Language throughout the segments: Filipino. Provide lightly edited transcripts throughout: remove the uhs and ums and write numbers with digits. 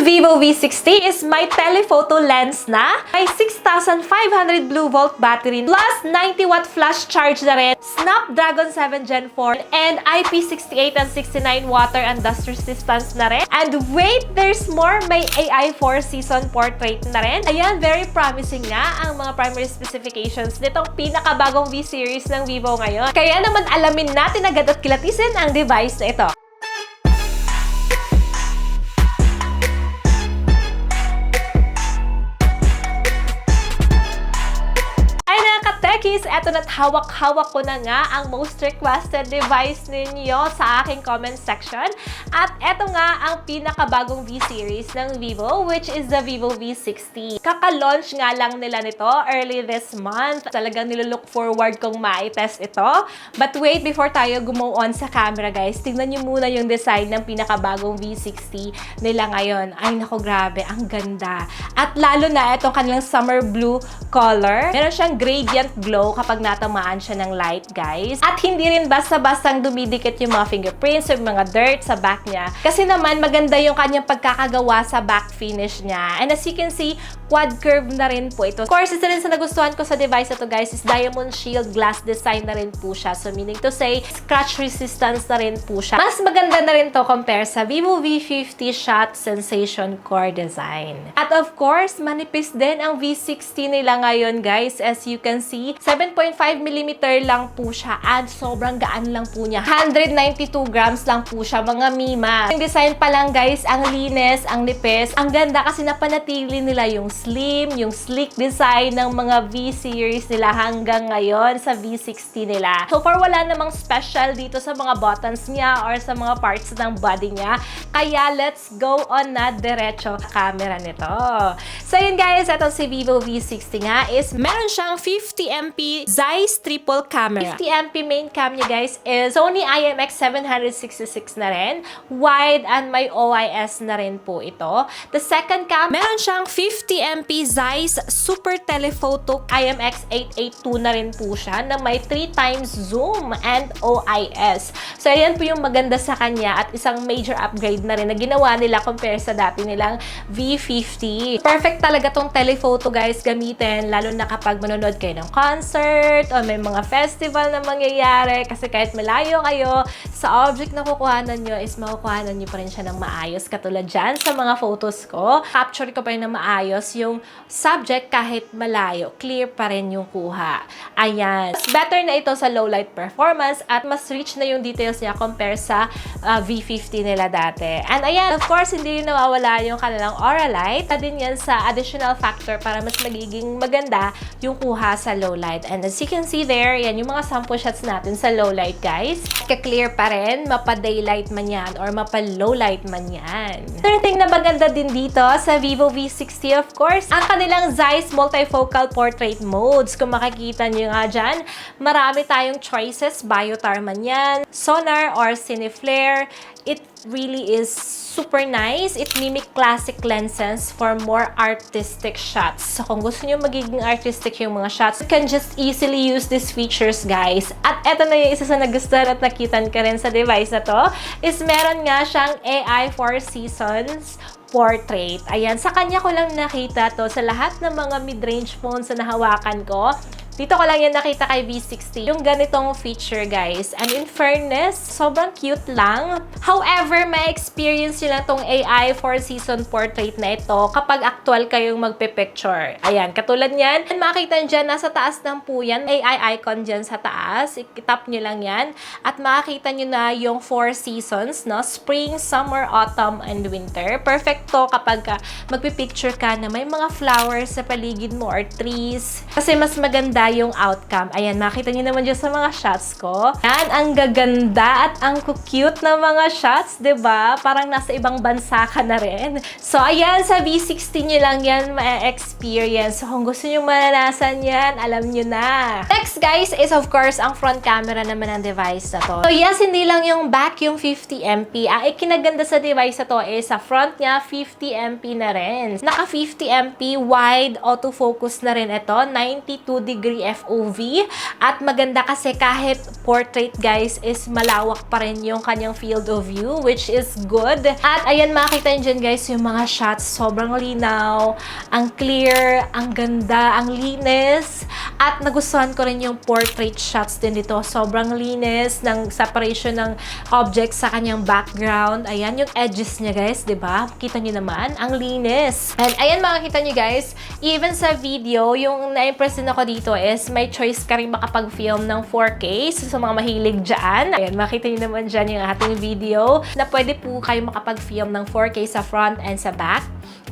Vivo V60 is my telephoto lens na. May 6,500 blue volt battery plus 90 watt flash charge na rin. Snapdragon 7 Gen 4 and IP68 and 69 water and dust resistance na rin. And wait, there's more. May AI 4 season portrait na rin. Ayan, very promising nga ang mga primary specifications nitong pinakabagong V-series ng Vivo ngayon. Kaya naman alamin natin agad at kilatisin ang device na ito. Eto na't hawak-hawak ko na nga ang most requested device ninyo sa aking comment section. At eto nga ang pinakabagong V-series ng Vivo, which is the Vivo V60. Kaka-launch nga lang nila nito early this month. Talagang nilook forward kong ma-test ito. But wait, before tayo go on sa camera guys, tingnan nyo muna yung design ng pinakabagong V60 nila ngayon. Ay nako, grabe, ang ganda. At lalo na itong kanilang summer blue color. Meron siyang gradient glow kapag natamaan siya ng light, guys. At hindi rin basta-bastang dumidikit yung mga fingerprints o mga dirt sa back niya. Kasi naman, maganda yung kanyang pagkakagawa sa back finish niya. And as you can see, quad curve na rin po ito. Of course, isa rin sa nagustuhan ko sa device na to, guys, is diamond shield glass design na rin po siya. So, meaning to say, scratch resistance na rin po siya. Mas maganda na rin to compare sa Vivo V50 Shot Sensation Core design. At of course, manipis din ang V60 nila ngayon, guys. As you can see, 7.5mm lang po siya at sobrang gaan lang po niya. 192 grams lang po siya, mga mima. Yung design pa lang, guys, ang linis, ang nipis. Ang ganda kasi napanatili nila yung slim, yung sleek design ng mga V-series nila hanggang ngayon sa V60 nila. So far, wala namang special dito sa mga buttons niya or sa mga parts ng body niya. Kaya let's go on na diretso camera nito. So yun, guys, itong si Vivo V60 nga is meron siyang 50MP Zeiss triple camera. 50MP main cam niya, guys, is Sony IMX766 na rin. Wide and may OIS na rin po ito. The second cam, meron siyang 50MP Zeiss Super Telephoto IMX882 na rin po siya na may 3x zoom and OIS. So, ayan po yung maganda sa kanya at isang major upgrade na rin na ginawa nila compare sa dati nilang V50. Perfect talaga tong telephoto, guys, gamitin lalo na kapag manonood kayo ng concert o may mga festival na mangyayari kasi kahit malayo kayo, sa object na kukuhanan nyo is makukuhanan nyo pa rin siya ng maayos. Katulad dyan sa mga photos ko, capture ko pa rin ng maayos yung subject kahit malayo. Clear pa rin yung kuha. Ayan. Mas better na ito sa low light performance at mas rich na yung details niya compare sa V50 nila dati. And ayan, of course, hindi rin nawawala yung kanilang aura light. Din yan sa additional factor para mas magiging maganda yung kuha sa low light. And as you can see there, yan yung mga sample shots natin sa low light, guys. Ka-clear pa rin, mapa-daylight man yan or mapa-low light man yan. Third thing na maganda din dito sa Vivo V60, of course, ang kanilang Zeiss multifocal portrait modes. Kung makikita nyo nga dyan, marami tayong choices, biotar man yan, sonar or cineflare. It really is super nice. It mimic classic lenses for more artistic shots. So, kung gusto nyo magiging artistic yung mga shots, you can just easily use these features, guys. At eto na yung isa sa nagustuhan at nakitan ka rin sa device na to, is meron nga siyang AI 4 seasons portrait. Ayan, sa kanya ko lang nakita to sa lahat ng mga mid-range phones na nahawakan ko. Dito ko lang yan nakita kay V60. Yung ganitong feature, guys. And in fairness, sobrang cute lang. However, may experience nyo lang tong AI 4-season portrait na ito kapag actual kayong magpe-picture. Ayan, katulad yan. And makikita nyo dyan, nasa taas ng po yan. AI icon dyan sa taas. I-tap nyo lang yan. At makikita nyo na yung 4 seasons, no? Spring, summer, autumn, and winter. Perfect to kapag magpe-picture ka na may mga flowers sa paligid mo or trees. Kasi mas maganda yung outcome. Ayan, makita niyo naman dyan sa mga shots ko. Yan, ang gaganda at ang cute na mga shots, ba diba? Parang nasa ibang bansa ka na rin. So, ayan, sa V60 nyo lang yan ma-experience. So, kung gusto nyo mananasan yan, alam nyo na. Next, guys, is of course, ang front camera naman ng device na to. So, yes, hindi lang yung back yung 50MP. Ang ikinaganda sa device na to is sa front niya, 50MP na rin. Naka 50MP wide autofocus na rin ito. 92 degrees battery FOV. At maganda kasi kahit portrait guys is malawak pa rin yung kanyang field of view, which is good. At ayan, makita nyo dyan guys yung mga shots. Sobrang linaw, ang clear, ang ganda, ang linis. At nagustuhan ko rin yung portrait shots din dito. Sobrang linis ng separation ng objects sa kanyang background. Ayan yung edges niya guys, diba? Kita nyo naman, ang linis. And ayan, makikita nyo guys, even sa video, yung na-impress din ako dito is may choice ka rin makapag-film ng 4K. So, sa mga mahilig dyan, ayan, makita nyo naman dyan yung ating video na pwede po kayo makapag-film ng 4K sa front and sa back.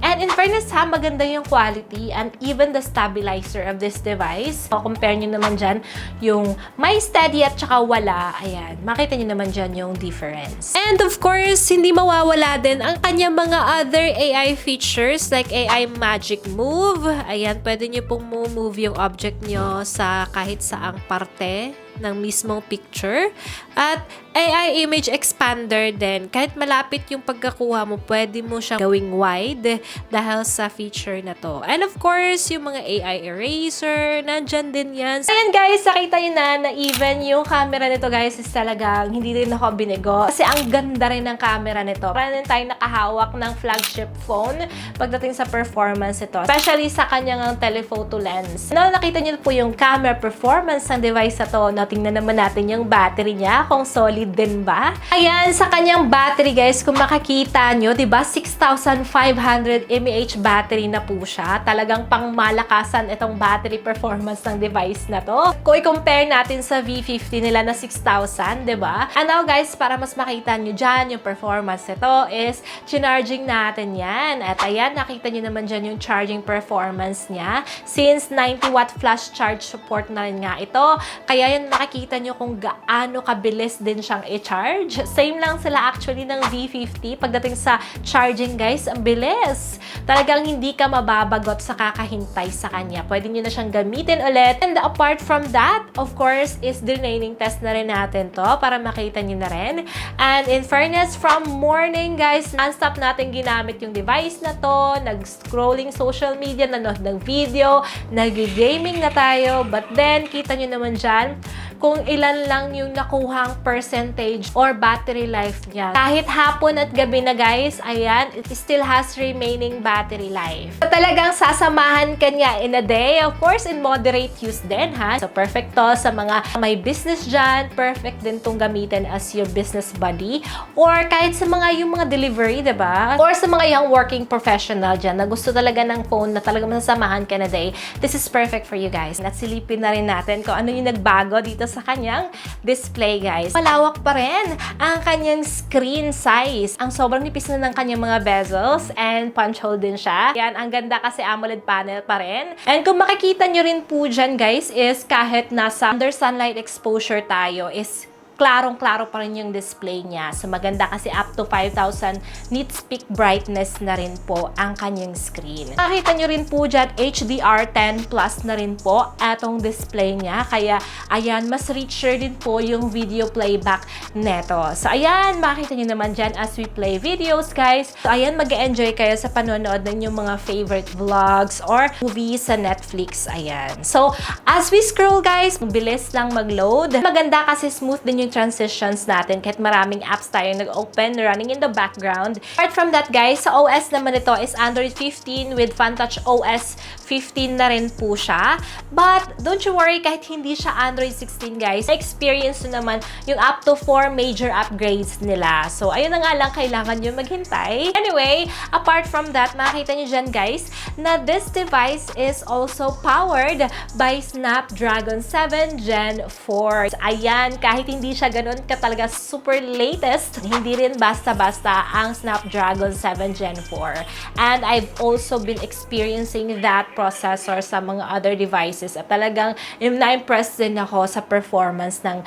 And in fairness ha, maganda yung quality and even the stabilizer of this device. So, compare nyo naman dyan yung may steady at saka wala. Ayan, makita nyo naman dyan yung difference. And of course, hindi mawawala din ang kanyang mga other AI features like AI Magic Move. Ayan, pwede nyo pong move yung object nyo sa kahit saang parte ng mismong picture. At AI Image Expander din. Kahit malapit yung pagkakuha mo, pwede mo siyang gawing wide dahil sa feature na to. And of course, yung mga AI Eraser, nandyan din yan. Ayan guys, nakita nyo na even yung camera nito guys is talagang hindi rin ako binigo. Kasi ang ganda rin ng camera nito. Para rin tayo nakahawak ng flagship phone pagdating sa performance ito. Especially sa kanyang telephoto lens. Now, nakita nyo po yung camera performance ng device na to. Now, tingnan naman natin yung battery niya, kung solid din ba. Ayan, sa kanyang battery guys, kung makikita nyo, diba, 6,500 mAh battery na po siya. Talagang pangmalakasan itong battery performance ng device na to. Kung i-compare natin sa V50 nila na 6,000, diba? And now guys, para mas makita nyo dyan yung performance nito is chinarging natin yan. At ayan, nakita nyo naman dyan yung charging performance niya. Since 90 watt flash charge support na rin nga ito, kaya yan makikita nyo kung gaano kabilis din siyang i-charge. Same lang sila actually ng V50. Pagdating sa charging guys, ang bilis. Talagang hindi ka mababagot sa kakahintay sa kanya. Pwede nyo na siyang gamitin ulit. And apart from that, of course, is draining test na rin natin to para makita nyo na rin. And in fairness, from morning guys, non-stop natin ginamit yung device na to. Nag-scrolling social media, nanood ng video, nag-gaming na tayo. But then, kita nyo naman dyan, kung ilan lang yung nakuhang percentage or battery life niya. Kahit hapon at gabi na guys, ayan, it still has remaining battery life. So, talagang sasamahan ka niya in a day. Of course, in moderate use din ha. So, perfect to sa mga may business dyan. Perfect din tong gamitin as your business buddy. Or kahit sa mga yung mga delivery, diba? Or sa mga young working professional dyan na gusto talaga ng phone na talagang masasamahan ka in a day. This is perfect for you guys. At silipin na rin natin kung ano yung nagbago dito sa kanyang display guys. Malawak pa rin ang kanyang screen size. Ang sobrang nipis na ng kanyang mga bezels and punch hole din siya. Yan, ang ganda kasi AMOLED panel pa rin. And kung makikita nyo rin po dyan guys is kahit nasa under sunlight exposure tayo is klarong-klaro pa rin yung display niya. So, maganda kasi up to 5,000 nits peak brightness na rin po ang kanyang screen. Makita nyo rin po dyan, HDR10 Plus na rin po atong display niya. Kaya, ayan, mas richer din po yung video playback neto. So, ayan, makita nyo naman dyan as we play videos, guys. So, ayan, mag-enjoy kayo sa panonood ng yung mga favorite vlogs or movies sa Netflix. Ayan. So, as we scroll, guys, bilis lang mag-load. Maganda kasi smooth din yung transitions natin kahit maraming apps tayo nag-open, running in the background. Apart from that guys, sa OS naman ito is Android 15 with FunTouch OS 15 na rin po siya. But don't you worry, kahit hindi siya Android 16 guys, experience nyo naman yung up to 4 major upgrades nila. So ayun na nga lang, kailangan nyo maghintay. Anyway, apart from that, makikita nyo dyan guys na this device is also powered by Snapdragon 7 Gen 4. Ayan, kahit hindi siya ganun ka talaga super latest, hindi rin basta-basta ang Snapdragon 7 Gen 4. And I've also been experiencing that processor sa mga other devices at talagang na-impressed din ako sa performance ng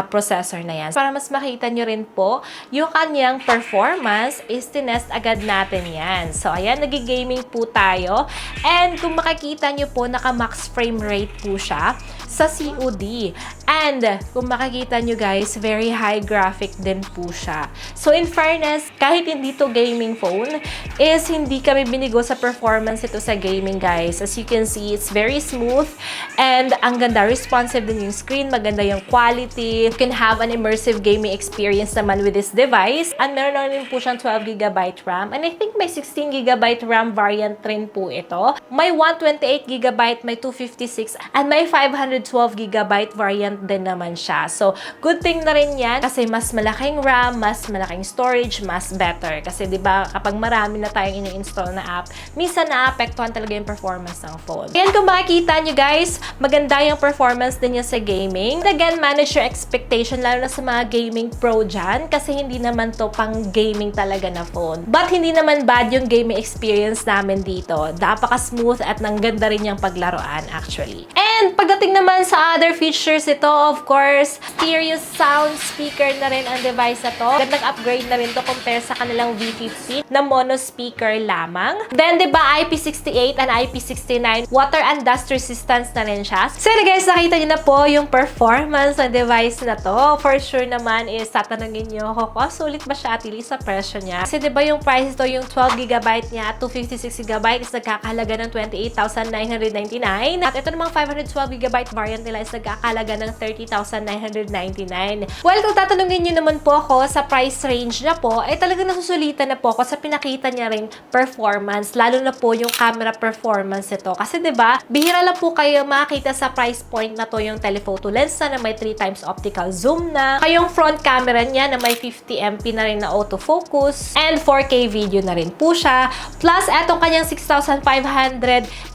processor na yan. Para mas makita nyo rin po yung kanyang performance is tinest agad natin yan. So ayan, nag-gaming po tayo and kung makikita nyo po naka-max frame rate po siya sa COD. And kung makikita nyo guys, guys, very high graphic din po siya. So in fairness, kahit hindi to gaming phone, is hindi kami binigo sa performance ito sa gaming guys. As you can see, it's very smooth and ang ganda, responsive din yung screen, maganda yung quality. You can have an immersive gaming experience naman with this device. And meron na rin po siyang 12GB RAM and I think may 16GB RAM variant rin po ito. May 128GB, may 256 and may 512GB variant din naman siya. So, good thing na rin yan kasi mas malaking RAM, mas malaking storage, mas better. Kasi 'di ba kapag marami na tayong ini-install na app, minsan naapektuhan talaga yung performance ng phone. Ayan, kung makikita nyo guys, maganda yung performance din niya sa gaming. And again, manage your expectation lalo na sa mga gaming pro dyan kasi hindi naman to pang gaming talaga na phone. But hindi naman bad yung gaming experience namin dito. Napaka-smooth at nang ganda rin yung paglaruan actually. And pagdating naman sa other features ito, of course, stereo sound speaker na rin ang device na to. Gandang upgrade na rin to compare sa kanilang V50 na mono speaker lamang. Then, diba, IP68 and IP69 water and dust resistance na rin siya. So, guys, nakita nyo na po yung performance ng device na to. For sure naman is tatanungin nyo, sulit ba siya at least sa presyo niya? Kasi diba yung price ito, yung 12GB niya at 256GB is nagkakahalaga ng 28,999. At ito namang 512GB variant nila is nagkakahalaga ng 30,999. Well, kung tatanungin nyo naman po ako sa price range niya po, ay talaga nasusulitan na po ako sa pinakita niya ring performance, lalo na po yung camera performance ito. Kasi 'di ba, bihira lang po kayo makita sa price point na to yung telephoto lens na may 3x optical zoom na, kayong front camera niya na may 50MP na rin na autofocus, and 4K video na rin po siya. Plus, etong kanyang 6,500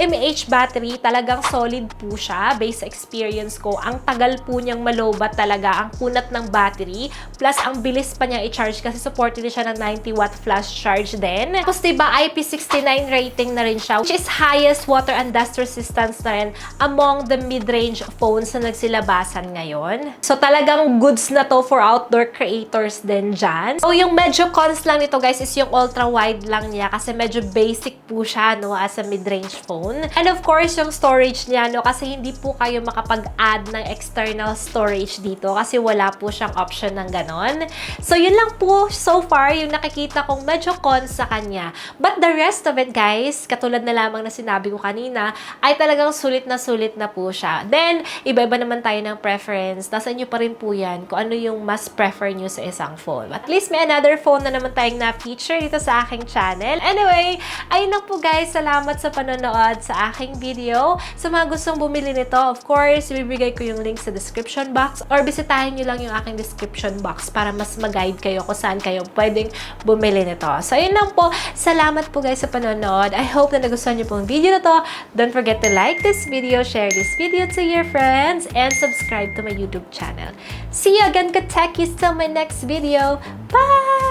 mAh battery, talagang solid po siya. Based sa experience ko, ang tagal po niyang malobat talaga ang kunat ng battery. Plus, ang bilis pa niyang i-charge kasi supported siya ng 90W flash charge din. Tapos, diba, IP69 rating na rin siya, which is highest water and dust resistance na rin among the mid-range phones na nagsilabasan ngayon. So, talagang goods na to for outdoor creators din dyan. So, yung medyo cons lang nito, guys, is yung ultra-wide lang niya kasi medyo basic po siya, no, as a mid-range phone. And of course, yung storage niya, no, kasi hindi po kayo makapag-add ng external storage dito kasi wala po siyang option ng ganon. So, yun lang po so far yung nakikita kong medyo cons sa kanya. But the rest of it, guys, katulad na lamang na sinabi ko kanina, ay talagang sulit na po siya. Then, iba-iba naman tayo ng preference. Nasa inyo pa rin po yan kung ano yung mas prefer nyo sa isang phone. At least may another phone na naman tayong na-feature dito sa aking channel. Anyway, ayun lang po guys. Salamat sa panonood sa aking video. Sa mga gustong bumili nito, of course, ibibigay ko yung link sa description box or bisitahin nyo lang yung aking description box para mas mag-guide kayo kung saan kayo pwedeng bumili nito. So, ayun lang po. Salamat po guys sa panonood. I hope na nagustuhan nyo pong video na to. Don't forget to like this video, share this video to your friends, and subscribe to my YouTube channel. See you again, ka-techies, till my next video. Bye!